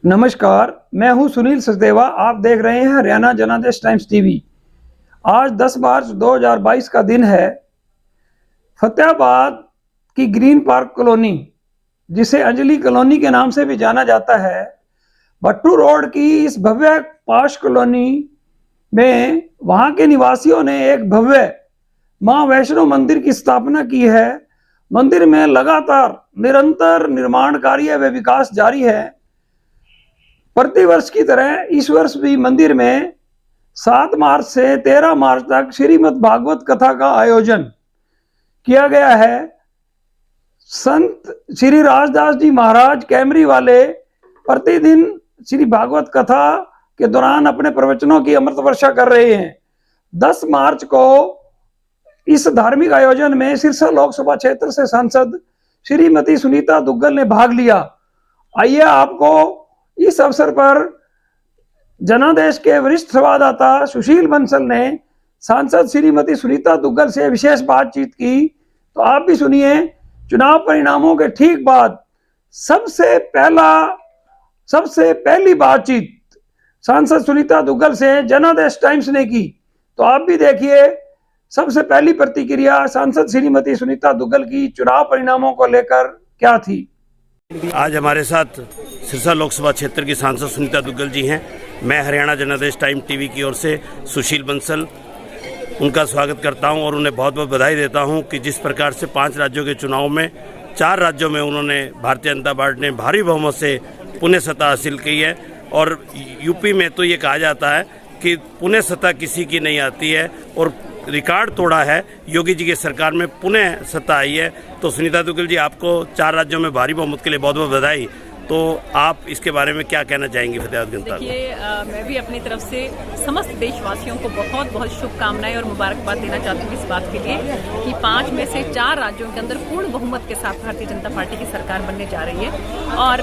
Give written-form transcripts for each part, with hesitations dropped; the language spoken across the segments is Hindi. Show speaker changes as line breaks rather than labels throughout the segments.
नमस्कार, मैं हूं सुनील सचदेवा। आप देख रहे हैं हरियाणा जनादेश टाइम्स टीवी। आज 10 मार्च 2022 का दिन है। फतेहाबाद की ग्रीन पार्क कॉलोनी, जिसे अंजलि कॉलोनी के नाम से भी जाना जाता है, भट्टू रोड की इस भव्य पाश कॉलोनी में वहां के निवासियों ने एक भव्य मां वैष्णो मंदिर की स्थापना की है। मंदिर में लगातार निरंतर निर्माण कार्य व विकास जारी है। प्रतिवर्ष की तरह इस वर्ष भी मंदिर में 7 मार्च से 13 मार्च तक श्रीमद् भागवत कथा का आयोजन किया गया है। संत श्री राजदास जी महाराज कैमरी वाले प्रतिदिन श्री भागवत कथा के दौरान अपने प्रवचनों की अमृत वर्षा कर रहे हैं। 10 मार्च को इस धार्मिक आयोजन में सिरसा लोकसभा क्षेत्र से सांसद श्रीमती सुनीता दुग्गल ने भाग लिया। आइए आपको इस अवसर पर जनादेश के वरिष्ठ संवाददाता सुशील बंसल ने सांसद श्रीमती सुनीता दुग्गल से विशेष बातचीत की, तो आप भी सुनिए। चुनाव परिणामों के ठीक बाद सबसे पहली बातचीत सांसद सुनीता दुग्गल से जनादेश टाइम्स ने की, तो आप भी देखिए। सबसे पहली प्रतिक्रिया सांसद श्रीमती सुनीता दुग्गल की चुनाव परिणामों को लेकर क्या थी।
आज हमारे साथ सिरसा लोकसभा क्षेत्र की सांसद सुनीता दुग्गल जी हैं। मैं हरियाणा जनादेश टाइम टीवी की ओर से सुशील बंसल उनका स्वागत करता हूं और उन्हें बहुत बहुत बधाई देता हूं कि जिस प्रकार से 5 राज्यों के चुनाव में 4 राज्यों में उन्होंने भारतीय जनता पार्टी ने भारी बहुमत से पुण्य सत्ता हासिल की है। और यूपी में तो ये कहा जाता है कि पुण्य सत्ता किसी की नहीं आती है और रिकॉर्ड तोड़ा है। योगी जी की सरकार में पुनः सत्ता आई है। तो सुनीता दुग्गल जी, आपको 4 राज्यों में भारी बहुमत के लिए बहुत बहुत बधाई। तो आप इसके बारे में क्या कहना चाहेंगे फतेहाबाद जनता को?
देखिए, मैं भी अपनी तरफ से समस्त देशवासियों को बहुत बहुत शुभकामनाएं और मुबारकबाद देना चाहती हूँ इस बात के लिए कि 5 में से 4 राज्यों के अंदर पूर्ण बहुमत के साथ भारतीय जनता पार्टी की सरकार बनने जा रही है। और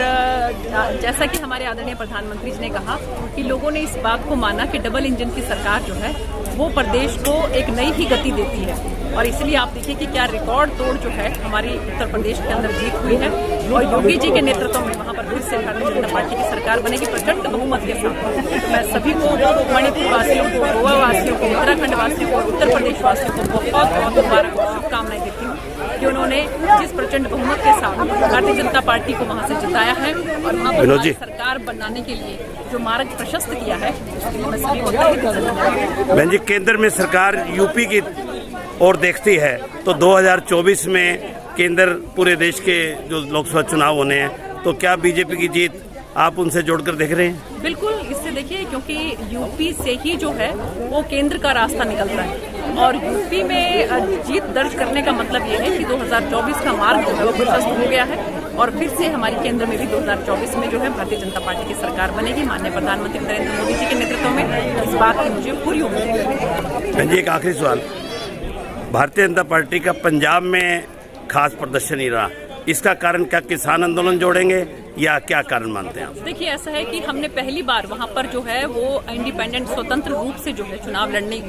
जैसा कि हमारे आदरणीय प्रधानमंत्री जी ने कहा कि लोगों ने इस बात को माना कि डबल इंजन की सरकार जो है वो प्रदेश को एक नई ही गति देती है। और इसलिए आप देखिए कि क्या रिकॉर्ड तोड़ जो है हमारी उत्तर प्रदेश के अंदर जीत हुई है। और योगी जी के नेतृत्व में वहाँ पर फिर से भारतीय जनता पार्टी की सरकार बनेगी प्रचंड बहुमत के साथ। तो मैं सभी को, मणिपुर वासियों को, गोवा वासियों को, उत्तराखंड वासियों को, उत्तर प्रदेश वासियों को बहुत बहुत मुबारक शुभकामनाएं देती हूँ कि उन्होंने जिस प्रचंड बहुमत के साथ भारतीय जनता पार्टी को वहाँ से जिताया है और वहाँ पर सरकार बनाने के लिए जो मार्ग प्रशस्त किया है, उसके लिए मैं सभी को
बहन जी, केंद्र में सरकार यूपी की और देखती है तो 2024 में केंद्र पूरे देश के जो लोकसभा चुनाव होने हैं, तो क्या बीजेपी की जीत आप उनसे जोड़कर देख रहे हैं?
बिल्कुल, इससे देखिए क्योंकि यूपी से ही जो है वो केंद्र का रास्ता निकलता है और यूपी में जीत दर्ज करने का मतलब ये है कि 2024 का मार्ग जो है वो प्रशस्त हो गया है और फिर से हमारी केंद्र में भी 2024 में जो है भारतीय जनता पार्टी की सरकार बनेगी माननीय प्रधानमंत्री नरेंद्र मोदी जी के नेतृत्व में। इस बात की मुझे पूरी उम्मीद है।
एक आखिरी सवाल, भारतीय जनता पार्टी का पंजाब में खास प्रदर्शन नहीं रहा, इसका कारण क्या किसान आंदोलन जोड़ेंगे या क्या कारण मानते हैं आप?
देखिए, ऐसा है कि हमने पहली बार वहाँ पर जो है वो इंडिपेंडेंट स्वतंत्र रूप से जो है चुनाव लड़ने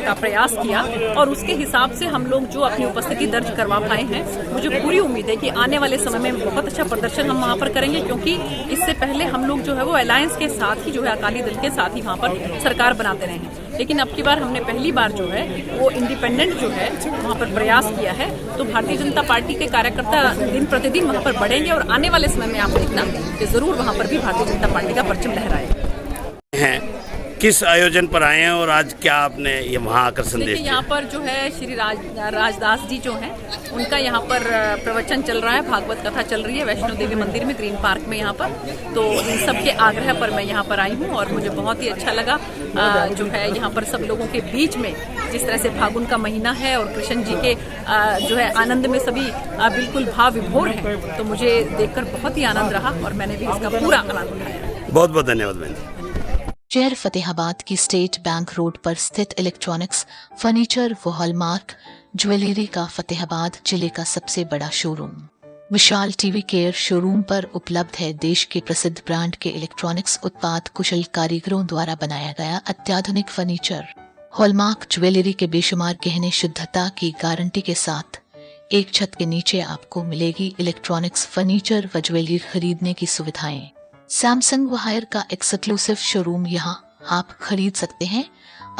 का प्रयास किया और उसके हिसाब से हम लोग जो अपनी उपस्थिति दर्ज करवा पाए हैं। मुझे पूरी उम्मीद है कि आने वाले समय में बहुत अच्छा प्रदर्शन हम वहाँ पर करेंगे, क्योंकि इससे पहले हम लोग जो है वो अलायंस के साथ ही जो है अकाली दल के साथ ही वहाँ पर सरकार बनाते रहे हैं। लेकिन अब की बार हमने पहली बार जो है वो इंडिपेंडेंट जो है वहाँ पर प्रयास किया है। तो भारतीय जनता पार्टी के कार्यकर्ता दिन प्रतिदिन वहाँ पर बढ़ेंगे और आने वाले समय में आप देखना कि जरूर वहाँ पर भी भारतीय जनता पार्टी का परचम लहराएगा।
किस आयोजन पर आए हैं और आज क्या आपने ये वहाँ आकर संदेश दिया?
यहाँ पर जो है श्री राजदास जी जो हैं उनका यहाँ पर प्रवचन चल रहा है, भागवत कथा चल रही है वैष्णो देवी मंदिर में, ग्रीन पार्क में यहाँ पर। तो इन सब के आग्रह पर मैं यहाँ पर आई हूँ और मुझे बहुत ही अच्छा लगा जो है यहाँ पर सब लोगों के बीच में जिस तरह से फागुन का महीना है और कृष्ण जी के जो है आनंद में सभी बिल्कुल भाव विभोर हैं। तो मुझे देखकर बहुत ही आनंद रहा और मैंने भी इसका पूरा आनंद उठाया।
बहुत बहुत धन्यवाद बहन।
शहर फतेहाबाद की स्टेट बैंक रोड पर स्थित इलेक्ट्रॉनिक्स, फर्नीचर व हॉलमार्क ज्वेलरी का फतेहाबाद जिले का सबसे बड़ा शोरूम विशाल टीवी केयर शोरूम पर उपलब्ध है देश के प्रसिद्ध ब्रांड के इलेक्ट्रॉनिक्स उत्पाद कुशल कारीगरों द्वारा बनाया गया अत्याधुनिक फर्नीचर, हॉलमार्क ज्वेलरी के बेशुमार गहने शुद्धता की गारंटी के साथ एक छत के नीचे आपको मिलेगी इलेक्ट्रॉनिक्स, फर्नीचर व ज्वेलरी खरीदने की सुविधाएं। सैमसंग वायर का एक्सक्लूसिव शोरूम यहाँ आप खरीद सकते हैं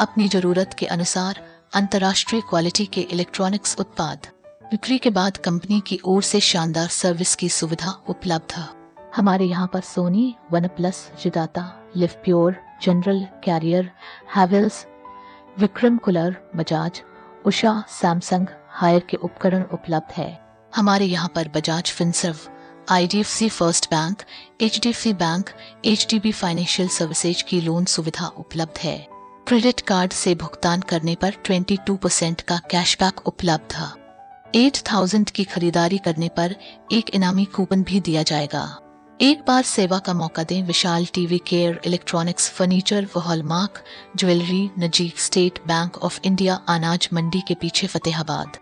अपनी जरूरत के अनुसार अंतर्राष्ट्रीय क्वालिटी के इलेक्ट्रॉनिक्स उत्पाद। बिक्री के बाद कंपनी की ओर से शानदार सर्विस की सुविधा उपलब्ध है। हमारे यहाँ पर सोनी, वनप्लस, जिदाता, Livpure, General, Carrier, Havells, Vikram cooler, Bajaj, Usha, Samsung Haier के उपकरण उपलब्ध है। हमारे यहाँ पर Bajaj Finserv, IDFC first bank, HDFC bank, HDB financial services की लोन सुविधा उपलब्ध है। क्रेडिट कार्ड से भुगतान करने पर 22% का कैशबैक उपलब्ध है। 8000 की खरीदारी करने पर एक इनामी कूपन भी दिया जाएगा। एक बार सेवा का मौका दें। विशाल टीवी केयर इलेक्ट्रॉनिक्स फर्नीचर व हॉलमार्क ज्वेलरी, नजीक स्टेट बैंक ऑफ इंडिया, अनाज मंडी के पीछे, फतेहाबाद।